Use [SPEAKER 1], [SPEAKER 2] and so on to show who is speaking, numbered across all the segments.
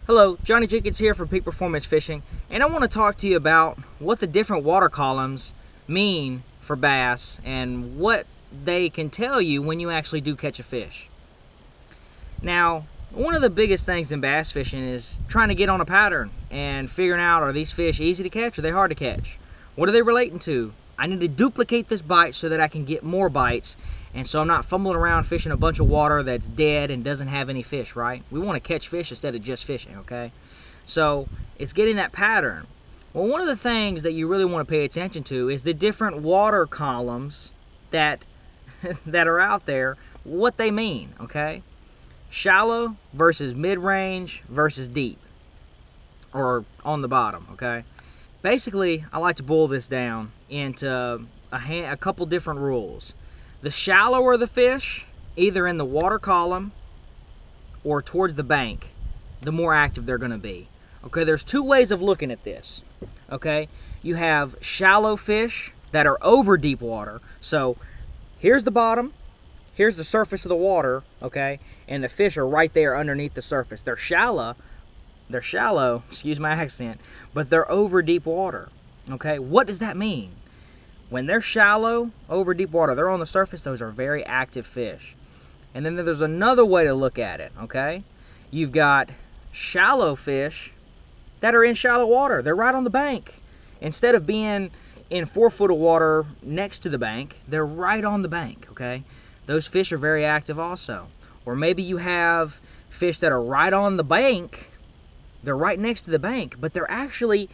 [SPEAKER 1] Hello, Johnny Jenkins here from Peak Performance Fishing, and I want to talk to you about what the different water columns mean for bass and what they can tell you when you actually do catch a fish. Now, one of the biggest things in bass fishing is trying to get on a pattern and figuring out, are these fish easy to catch or are they hard to catch? What are they relating to? I need to duplicate this bite so that I can get more bites, and so I'm not fumbling around fishing a bunch of water that's dead and doesn't have any fish, right? We want to catch fish instead of just fishing, okay? So it's getting that pattern. Well, one of the things that you really want to pay attention to is the different water columns that that are out there, what they mean, okay? Shallow versus mid-range versus deep, or on the bottom, okay? Basically, I like to boil this down into a couple different rules. The shallower the fish, either in the water column or towards the bank, the more active they're going to be. Okay, there's two ways of looking at this. Okay, you have shallow fish that are over deep water. So here's the bottom, here's the surface of the water, okay, and the fish are right there underneath the surface. They're shallow, excuse my accent, but they're over deep water. Okay, what does that mean? When they're shallow, over deep water, they're on the surface, those are very active fish. And then there's another way to look at it, okay? You've got shallow fish that are in shallow water. They're right on the bank. Instead of being in 4 foot of water next to the bank, they're right on the bank, okay? Those fish are very active also. Or maybe you have fish that are right on the bank, they're right next to the bank, but they're actually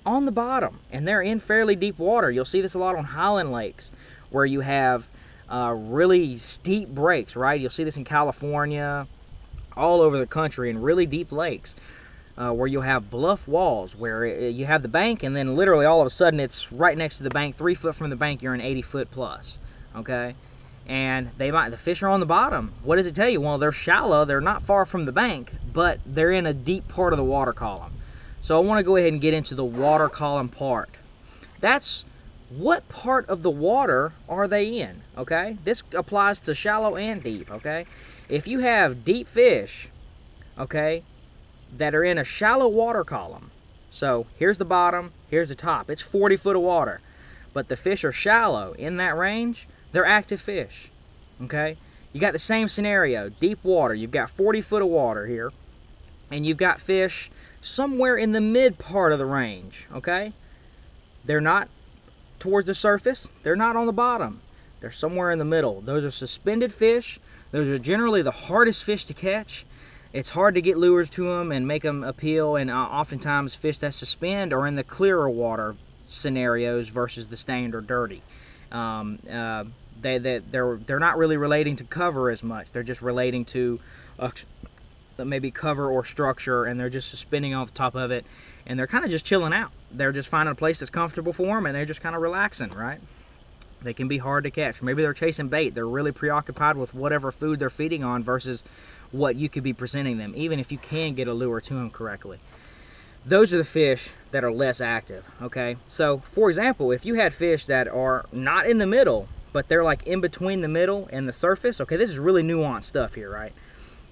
[SPEAKER 1] on the bottom, and they're in fairly deep water. You'll see this a lot on highland lakes where you have really steep breaks, right? You'll see this in California, all over the country, in really deep lakes where you'll have bluff walls where you have the bank, and then literally all of a sudden it's right next to the bank. 3 foot from the bank, you're in 80 foot plus, okay? And the fish are on the bottom. What does it tell you? Well, they're shallow, they're not far from the bank, but they're in a deep part of the water column. So I want to go ahead and get into the water column part. That's what part of the water are they in, okay? This applies to shallow and deep, okay? If you have deep fish, okay, that are in a shallow water column, so here's the bottom, here's the top, it's 40 foot of water, but the fish are shallow in that range, they're active fish, okay? You got the same scenario, deep water, you've got 40 foot of water here, and you've got fish somewhere in the mid part of the range, okay? They're not towards the surface, they're not on the bottom, they're somewhere in the middle. Those are suspended fish. Those are generally the hardest fish to catch. It's hard to get lures to them and make them appeal, and oftentimes fish that suspend are in the clearer water scenarios versus the stained or dirty. They're not really relating to cover as much. They're just relating to maybe cover or structure, and they're just suspending off the top of it, and they're kind of just chilling out. They're just finding a place that's comfortable for them, and they're just kind of relaxing, right? They can be hard to catch. Maybe they're chasing bait. They're really preoccupied with whatever food they're feeding on versus what you could be presenting them, even if you can get a lure to them correctly. Those are the fish that are less active, okay? So, for example, if you had fish that are not in the middle, but they're like in between the middle and the surface, okay, this is really nuanced stuff here, right?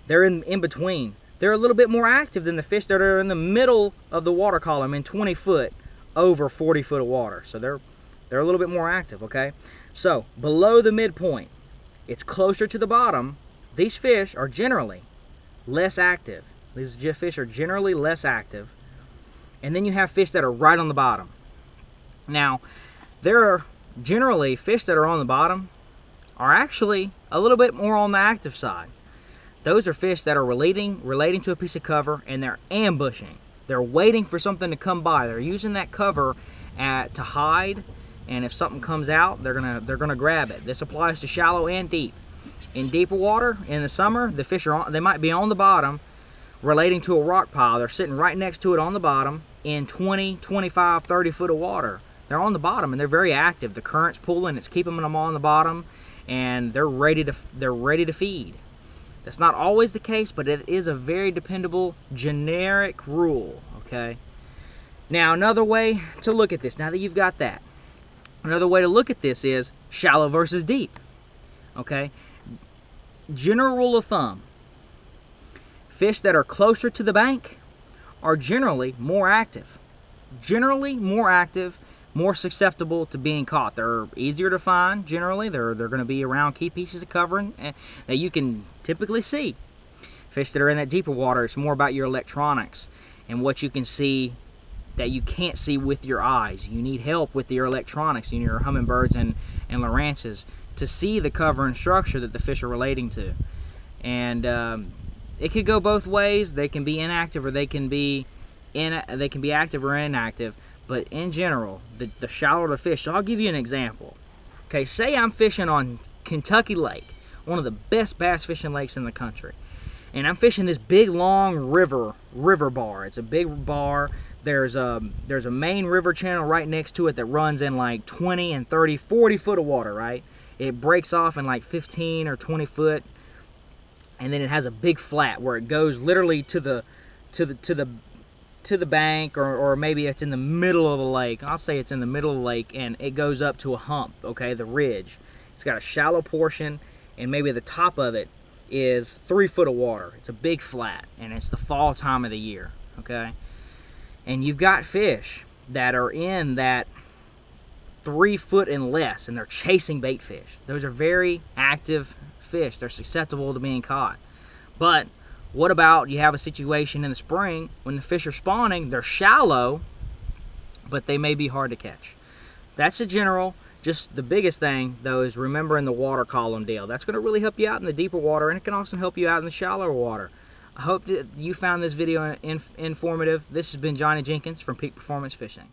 [SPEAKER 1] They're in between. They're a little bit more active than the fish that are in the middle of the water column in 20 foot over 40 foot of water. So they're a little bit more active, okay? So below the midpoint, it's closer to the bottom. These fish are generally less active. These fish are generally less active. And then you have fish that are right on the bottom. Now, there are generally fish that are on the bottom are actually a little bit more on the active side. Those are fish that are relating to a piece of cover, and they're ambushing. They're waiting for something to come by. They're using that cover to hide, and if something comes out, they're gonna grab it. This applies to shallow and deep. In deeper water, in the summer, the fish they might be on the bottom, relating to a rock pile. They're sitting right next to it on the bottom in 20, 25, 30 foot of water. They're on the bottom, and they're very active. The current's pulling, it's keeping them on the bottom, and they're ready to feed. That's not always the case, but it is a very dependable generic rule, okay? Now, another way to look at this, now that you've got that, another way to look at this is shallow versus deep, okay? General rule of thumb, fish that are closer to the bank are generally more active. Generally more active, more susceptible to being caught. They're easier to find generally. They're going to be around key pieces of covering that you can typically see. Fish that are in that deeper water, it's more about your electronics and what you can see that you can't see with your eyes. You need help with your electronics, your hummingbirds and Lowrances, to see the cover and structure that the fish are relating to. And it could go both ways. They can be inactive or they can be active or inactive. But in general, the shallower the fish. So I'll give you an example. Okay, say I'm fishing on Kentucky Lake, one of the best bass fishing lakes in the country. And I'm fishing this big long river bar. It's a big bar. There's a main river channel right next to it that runs in like 20 and 30, 40 foot of water, right? It breaks off in like 15 or 20 foot, and then it has a big flat where it goes literally to the bank, or maybe it's in the middle of the lake. I'll say it's in the middle of the lake, and it goes up to a hump, okay, the ridge. It's got a shallow portion, and maybe the top of it is 3 foot of water. It's a big flat, and it's the fall time of the year, okay? And you've got fish that are in that 3 foot and less, and they're chasing bait fish. Those are very active fish. They're susceptible to being caught. But what about you have a situation in the spring when the fish are spawning, they're shallow, but they may be hard to catch. That's a general. Just the biggest thing, though, is remembering the water column deal. That's going to really help you out in the deeper water, and it can also help you out in the shallower water. I hope that you found this video informative. This has been Johnny Jenkins from Peak Performance Fishing.